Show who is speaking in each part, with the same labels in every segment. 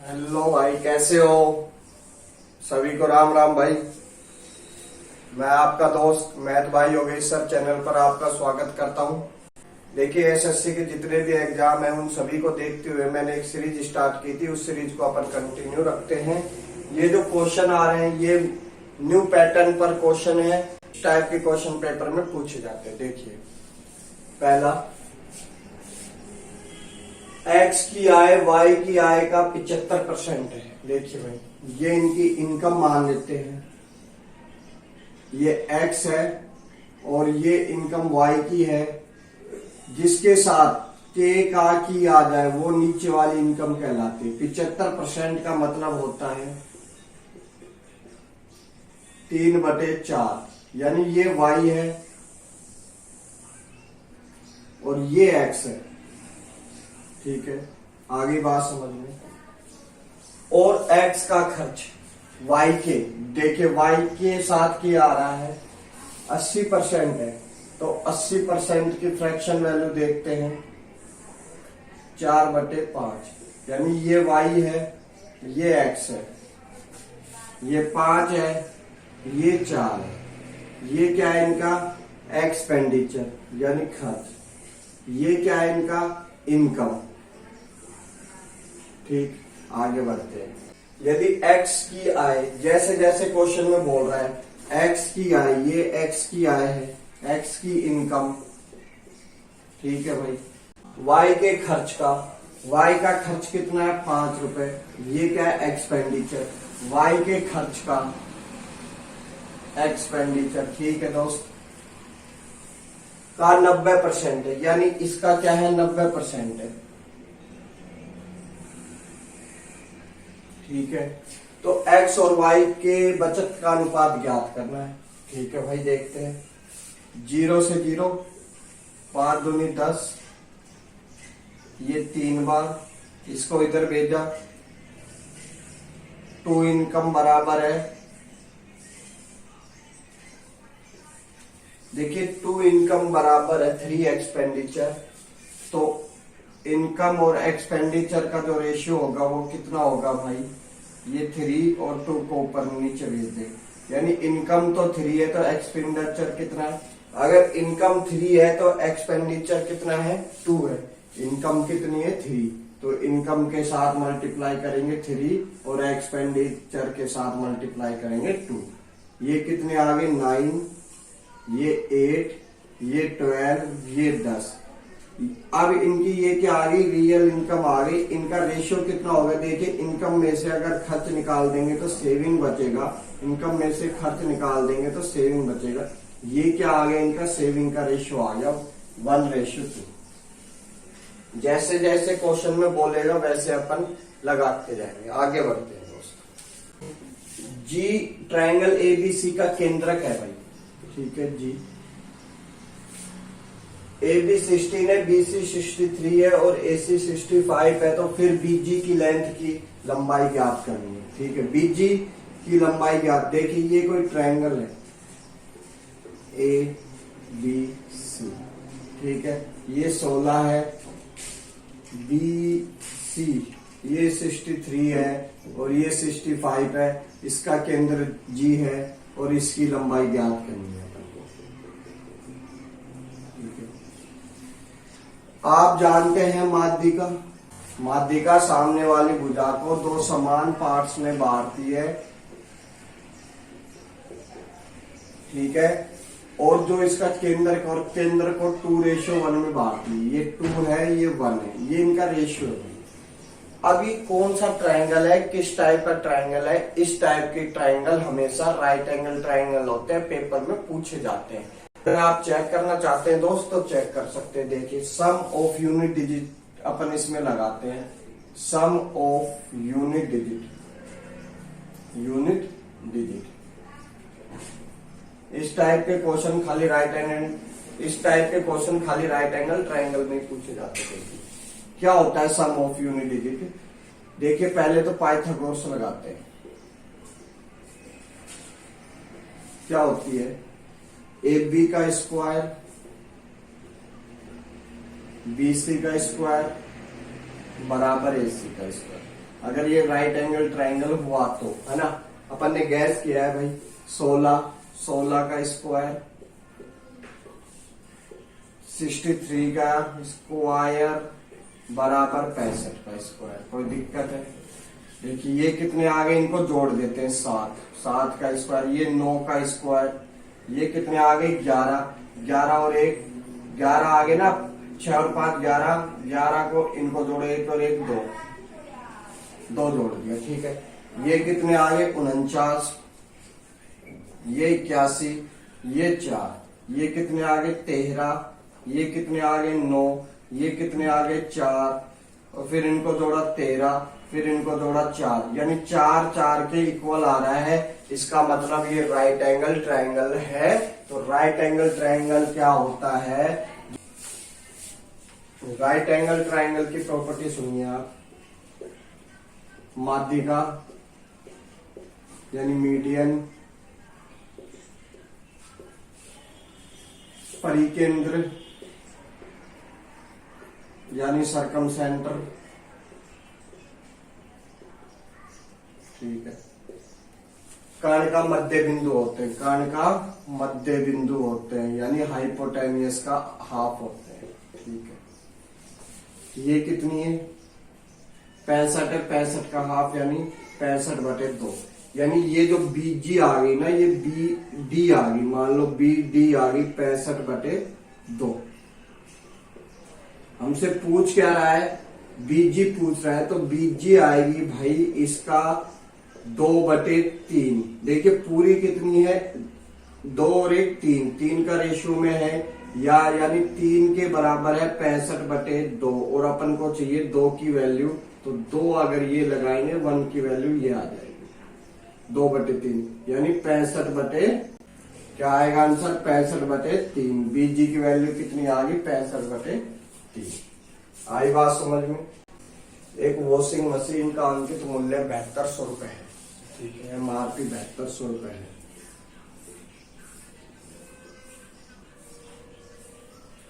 Speaker 1: Hello भाई, कैसे हो? सभी को राम राम भाई। मैं आपका दोस्त मैथ भाई योगेश सर चैनल पर आपका स्वागत करता हूं। देखिए, एसएससी के जितने भी एग्जाम हैं उन सभी को देखते हुए मैंने एक सीरीज स्टार्ट की थी। उस सीरीज को अपन कंटिन्यू रखते हैं। ये जो क्वेश्चन आ रहे हैं ये न्यू पैटर्न पर क्वेश्चन है। इस टाइप के क्वेश्चन पेपर में पूछे जाते हैं। देखिए, पहला, एक्स की आय वाई की आय का 75% है। देखिए भाई, ये इनकी इनकम मान लेते हैं। ये एक्स है और ये इनकम वाई की है, जिसके साथ के का की आ जाए वो नीचे वाली इनकम कहलाती है। 75% का मतलब होता है 3/4, यानी ये वाई है और ये एक्स है। ठीक है, आगे बात समझ में। और एक्स का खर्च वाई के, देखिए वाई के साथ क्या आ रहा है 80% है, तो 80% की फ्रैक्शन वैल्यू देखते हैं 4/5, यानी ये वाई है, ये एक्स है, ये 5 है, ये 4 है। ये क्या है इनका एक्सपेंडिचर यानी खर्च, ये क्या है इनका इनकम। ठीक, आगे बढ़ते हैं। यदि x की आय, जैसे जैसे क्वेश्चन में बोल रहा है x की आय, ये x की आय है, x की इनकम। ठीक है भाई, y के खर्च का, y का खर्च कितना है 5 रुपए, ये क्या है एक्सपेंडिचर, y के खर्च का एक्सपेंडिचर। ठीक है दोस्त, का 90% है, यानी इसका क्या है 90% है। ठीक है, तो x और y के बचत का अनुपात ज्ञात करना है। ठीक है भाई, देखते हैं। 0 से 0, 5 दूनी 10, ये 3 बार, इसको इधर भेजा। 2 इनकम बराबर है, देखिए 2 इनकम बराबर है 3 एक्सपेंडिचर। तो इनकम और एक्सपेंडिचर का जो रेशियो होगा वो कितना होगा भाई, ये 3 और 2 को ऊपर नीचे भेज दे, यानी इनकम तो 3 है तो एक्सपेंडिचर कितना है। अगर इनकम 3 है तो एक्सपेंडिचर कितना है 2 है। इनकम कितनी है 3, तो इनकम के साथ मल्टीप्लाई करेंगे 3 और एक्सपेंडिचर के साथ मल्टीप्लाई करेंगे 2। ये कितने आ गए 9, ये 8, ये 12, ये 10। अब इनकी ये क्या आ गई रियल इनकम आ गई। इनका रेशियो कितना होगा, देखिए इनकम में से अगर खर्च निकाल देंगे तो सेविंग बचेगा, इनकम में से खर्च निकाल देंगे तो सेविंग बचेगा। ये क्या आ गया इनका सेविंग का रेशियो आ गया 1:2। जैसे जैसे क्वेश्चन में बोलेगा वैसे अपन लगाते जाएंगे। आगे बढ़ते हैं दोस्तों। जी ट्रायंगल एबीसी का केंद्रक है भाई। ठीक है जी, AB 16 है, BC 63 है और AC 65 है, तो फिर BG की लेंथ की लंबाई ज्ञात करनी है। ठीक है, BG की लंबाई ज्ञात। देखिए ये कोई ट्रायंगल है ABC। ठीक है, ये 16 है, BC ये 63 है और ये 65 है। इसका केंद्र G है और इसकी लंबाई ज्ञात करनी है। आप जानते हैं माध्यिका, माध्यिका सामने वाली भुजा को 2 समान पार्ट्स में बांटती है। ठीक है, और जो इसका केंद्र को 2:1 में बांटती है। ये 2 है, ये 1 है, ये इनका रेशियो है। अभी कौन सा ट्रायंगल है, किस टाइप का ट्रायंगल है? इस टाइप के ट्रायंगल हमेशा राइट एंगल ट्रायंगल होते हैं, पेपर में पूछे जाते हैं। अगर आप चेक करना चाहते हैं दोस्त तो चेक कर सकते हैं। देखिए सम ऑफ यूनिट डिजिट अपन इसमें लगाते हैं, sum of unit digit, unit digit. इस टाइप के क्वेश्चन खाली राइट एंगल, इस टाइप के क्वेश्चन खाली राइट एंगल ट्रायंगल में पूछे जाते हैं। क्या होता है सम ऑफ यूनिट डिजिट? देखिए पहले तो पाइथागोरस लगाते हैं। क्या होती है AB का स्क्वायर, BC का स्क्वायर बराबर AC का स्क्वायर। अगर ये राइट एंगल ट्राइंगल हुआ तो, है ना। अपन ने गैस किया है भाई 16 का स्क्वायर, 63 का स्क्वायर बराबर 65 का स्क्वायर। कोई दिक्कत है? देखिए ये कितने आ गए, इनको जोड़ देते हैं 7 का स्क्वायर, ये 9 का स्क्वायर, ये कितने आ गए 11 और 1 11 आ गए ना, 6 और 5 11 को इनको जोड़े 1 और 1 2 जोड़ दिया, ठीक है। ये कितने आ गए 49, ये 81, ये 4, ये कितने आ गए 13, ये कितने आ गए 9, ये कितने आ गए 4, और फिर इनको जोड़ा 13, फिर इनको जोड़ा 4, यानी 4 के इक्वल आ रहा है। इसका मतलब ये राइट एंगल ट्रायंगल है। तो राइट एंगल ट्रायंगल क्या होता है? राइट एंगल ट्रायंगल की प्रॉपर्टी सुनिए आप। माध्यिका यानी मीडियन, परिकेंद्र यानी सरकम सेंटर, ठीक है। कर्ण का मध्य बिंदु होते हैं, कर्ण का मध्य बिंदु होते हैं, यानी हाइपोटेनियस का हाफ होते हैं, ठीक है। ये कितनी है 65 है, 65 का हाफ यानी 65/2, यानी ये जो BG आ गई ना, ये BD आ गई, मान लो BD आ गई 65/2। हमसे पूछ क्या रहा है? BG पूछ रहा है, तो BG आएगी भाई इसका 2/3। देखिए पूरी कितनी है 2 और 1 3 का रेशियो में है, यानी 3 के बराबर है 65/2, और अपन को चाहिए 2 की वैल्यू, तो 2 अगर ये लगाएंगे 1 की वैल्यू ये आ जाएगी 2/3, यानी 65 क्या आएगा आंसर 65/3। BG की वैल्यू कितनी आ गई 65/3। आई बात समझ में? एक वॉशिंग मशीन का अंकित मूल्य 7200 रुपए है, ठीक है। MRP 7200 रुपए है,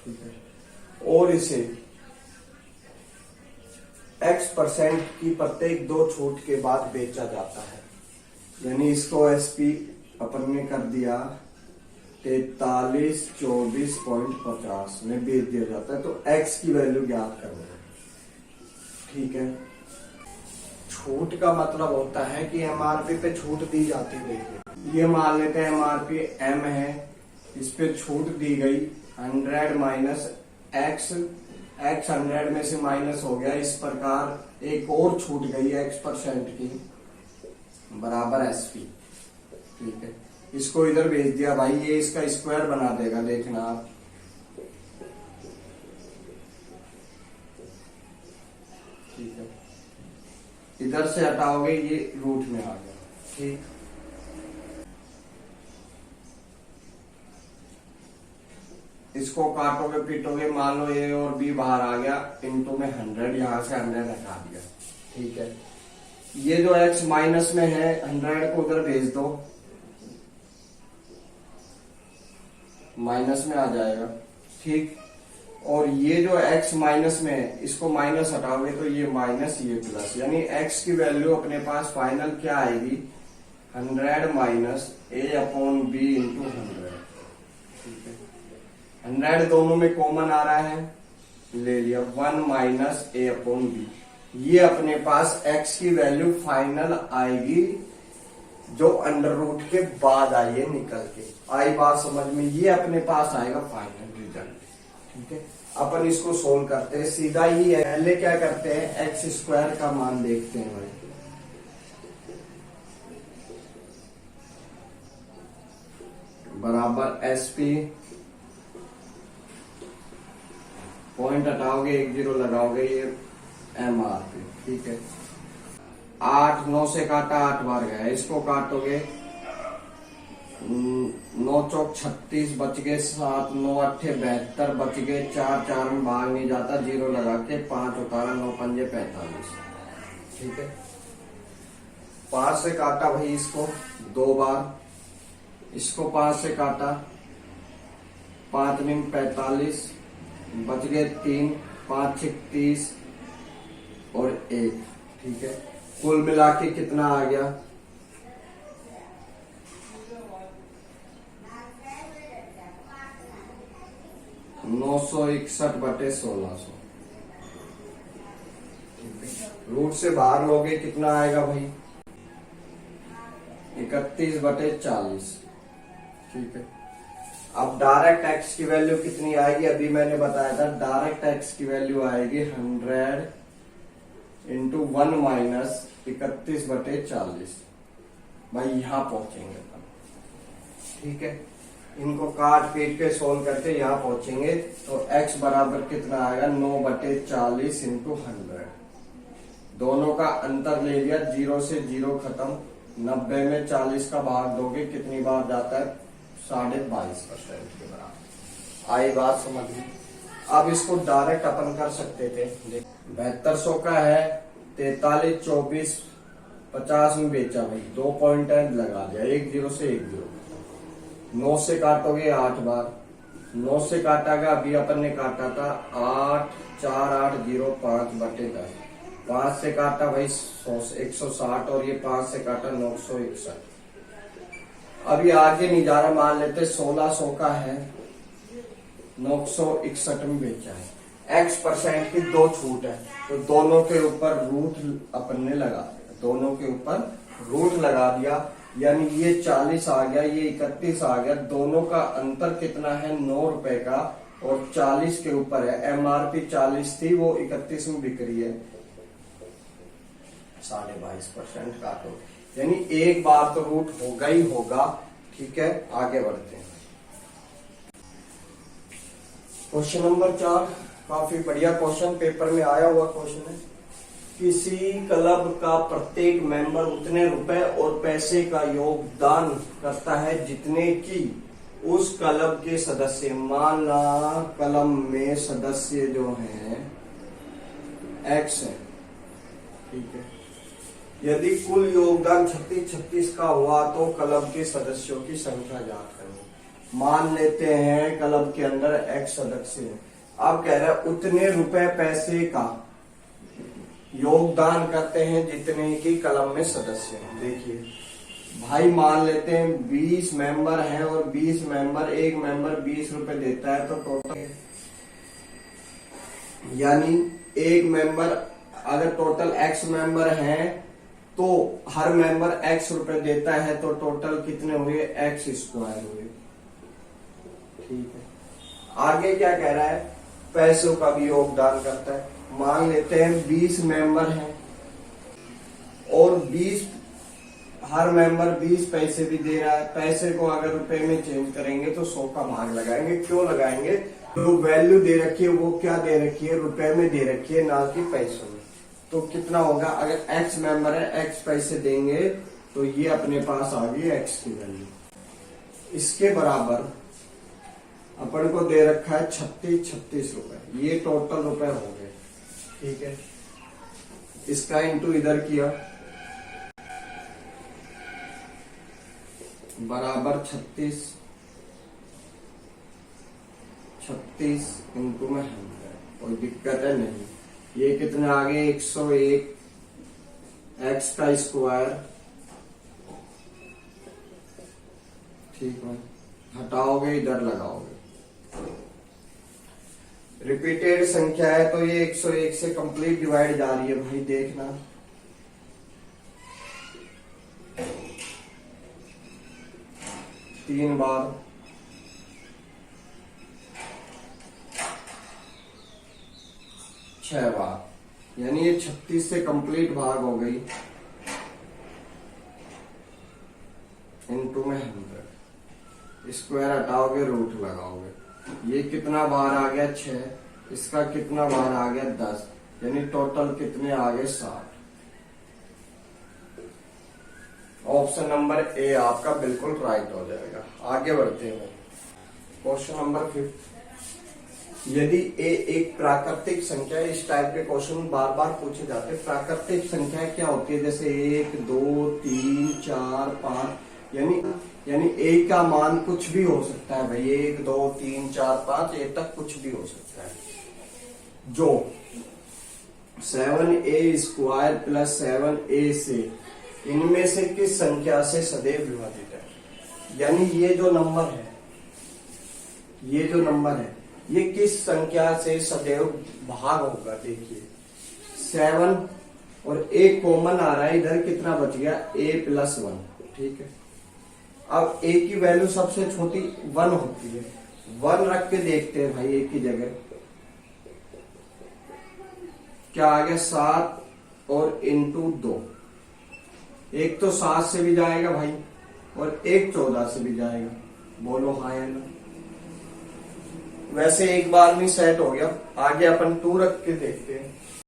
Speaker 1: ठीक है। और इसे X% की प्रत्येक 2 छूट के बाद बेचा जाता है, यानी इसको SP अपन ने कर दिया 4324.50 में बेच दिया जाता है। तो X की वैल्यू ज्ञात करना है, ठीक है। छूट का मतलब होता है कि MRP पे छूट दी जाती है। देखिए ये मान लेते हैं MRP M है, इस पे छूट दी गई 100 माइनस X 100 में से माइनस हो गया, इस प्रकार एक और छूट गई X% की बराबर SP, ठीक है। इसको इधर भेज दिया भाई, ये इसका स्क्वायर बना देगा, देखना आप। ठीक है, इधर से हटाओगे ये रूट में आ गया, ठीक। इसको काटोगे पीटोगे, मान लो A और B बाहर आ गया, इनटू में 100, यहां से 100 हटा दिया, ठीक है। ये जो X माइनस में है 100 को उधर भेज दो, माइनस में आ जाएगा, ठीक। और ये जो X माइनस में है इसको माइनस हटाओगे तो ये माइनस ये प्लस, यानी X की वैल्यू अपने पास फाइनल क्या आएगी 100 माइनस A/B इंटू 100, ठीक है। 100 दोनों में कॉमन आ रहा है, ले लिया, 1 माइनस A/B। ये अपने पास X की वैल्यू फाइनल आएगी जो अंडर रूट के बाद आई है निकल के। आई बात समझ में? ये अपने पास आएगा फाइनल रिजल्ट, ठीक है। अपन इसको सोल्व करते हैं, सीधा ही है। पहले क्या करते हैं X² का मान देखते हैं भाई। बराबर SP, पॉइंट हटाओगे 1 0 लगाओगे, ये MRP, ठीक है। 8 9 से काटा 8 बार गया, इसको काटोगे 9 चौक 36 बच गए, 7 9 8 72 बच गए, 4 4 में भाग नहीं जाता, 0 लगा के 5 उतारा, 9 पंजे 45, ठीक है। 5 से काटा भाई इसको 2 बार, इसको 5 से काटा, 5 9 45 बच गए 3, 5 6 30 और 1, ठीक है। कुल मिला के कितना आ गया? 961/1600। रूट से बाहर लोगे कितना आएगा भाई? 31/40। ठीक है। अब डायरेक्ट एक्स की वैल्यू कितनी आएगी? अभी मैंने बताया था डायरेक्ट एक्स की वैल्यू आएगी 100 इंटू 1 माइनस 31/40। भाई यहां पहुंचेंगे अपन। ठीक है, इनको काट पीट के सोल्व करके यहाँ पहुंचेंगे तो x बराबर कितना आएगा? 9/40 इंटू 100। दोनों का अंतर ले लिया, 0 से 0 खत्म। 90 में 40 का भाग दोगे कितनी बार जाता है? 22.5% के बराबर। आई बात समझ में? अब इसको डायरेक्ट अपन कर सकते थे। 7200 का है, 43, 24, 50 में बेचा भाई, 2 पॉइंट लगा दिया, 1 0 से 1 0। 9 से काटोगे 8 बार, 9 से काटा गया, अभी अपन ने काटा था 8 4 8 0 5/10। 5 से काटा भाई 160 और ये 5 से काटा 961। अभी आगे नहीं जा रहा, मान लेते 1600 का है, 961 में बेचा है। x% की 2 छूट है तो दोनों के ऊपर रूट अपन ने लगा दिया, दोनों के ऊपर रूट लगा दिया, यानी ये 40 आ गया, ये 31 आ गया। दोनों का अंतर कितना है? 9 रुपए का, और 40 के ऊपर है। MRP 40 थी, वो 31 में बिक रही है। 22.5% काटो, यानी एक बार तो रूट होगा ही होगा। ठीक है, आगे बढ़ते हैं। क्वेश्चन नंबर 4 काफी बढ़िया क्वेश्चन, पेपर में आया हुआ क्वेश्चन है। किसी क्लब का प्रत्येक मेंबर उतने रुपए और पैसे का योगदान करता है जितने की उस क्लब के सदस्य, माना क्लब में सदस्य जो हैं x है। ठीक है, यदि कुल योगदान 36 का हुआ तो क्लब के सदस्यों की संख्या ज्ञात करें। मान लेते हैं क्लब के अंदर x सदस्य है। अब कह रहा है उतने रुपए पैसे का योगदान करते हैं जितने की क्लब में सदस्य हैं। देखिए भाई, मान लेते हैं 20 मेंबर हैं और 20 मेंबर, एक मेंबर 20 रुपए देता है तो टोटल, यानी एक मेंबर, अगर टोटल x मेंबर हैं तो हर मेंबर x रुपए देता है तो टोटल कितने हुए? x² हुए। ठीक है, आगे क्या कह रहा है? पैसों का भी योगदान करता है। मान लेते हैं 20 मेंबर हैं और 20, हर मेंबर 20 पैसे भी दे रहा है। पैसे को अगर रुपए में चेंज करेंगे तो 100 का भाग लगाएंगे। क्यों लगाएंगे? जो वैल्यू दे रखी है वो क्या दे रखी है? रुपए में दे रखी है, ना कि पैसों में। तो कितना होगा? अगर x मेंबर है, x पैसे देंगे तो ये अपने पास आ गई x की वैल्यू। इसके बराबर अपन को दे रखा है 36 रुपए, ये टोटल रुपए हो गए। ठीक है, इसका इंटू इधर किया, बराबर 36 इंटू में 100। कोई दिक्कत है नहीं। ये कितने आ गए? 101 x का स्क्वायर। ठीक है, हटाओगे इधर लगाओगे। रिपीटेड संख्या है तो ये 101 से कंप्लीट डिवाइड जा रही है भाई, देखना। तीन बार, 6 बार, यानी ये 36 से कंप्लीट भाग हो गई। इनटू में 100, स्क्वायर हटाओगे, रूट लगाओगे। ये कितना बार आ गया? 6। इसका कितना बार आ गया? 10, यानी टोटल कितने आ गए? 60। ऑप्शन नंबर ए आपका बिल्कुल राइट हो जाएगा। आगे बढ़ते हैं क्वेश्चन नंबर 5। यदि ए एक प्राकृतिक संख्या है, इस टाइप के क्वेश्चन बार बार पूछे जाते हैं। प्राकृतिक संख्या क्या होती है? जैसे 1 2 3 4 5, यानी ए का मान कुछ भी हो सकता है भाई। 1 2 3 4 5 ए तक कुछ भी हो सकता है। जो 7a² प्लस 7ac इनमें से किस संख्या से सदैव विभाजित है? यानी ये जो नंबर है, ये किस संख्या से सदैव भाग होगा? देखिए 7 और एक कॉमन आ रहा है इधर, कितना बच गया? a+1। ठीक है, अब a की वैल्यू सबसे छोटी 1 होती है, 1 रख के देखते हैं भाई a की जगह। क्या आ गया? 7 और इंटू 2, एक तो 7 से भी जाएगा भाई और एक 14 से भी जाएगा। बोलो हाँ या ना? वैसे एक बार में सेट हो गया। आगे अपन 2 रख के देखते हैं।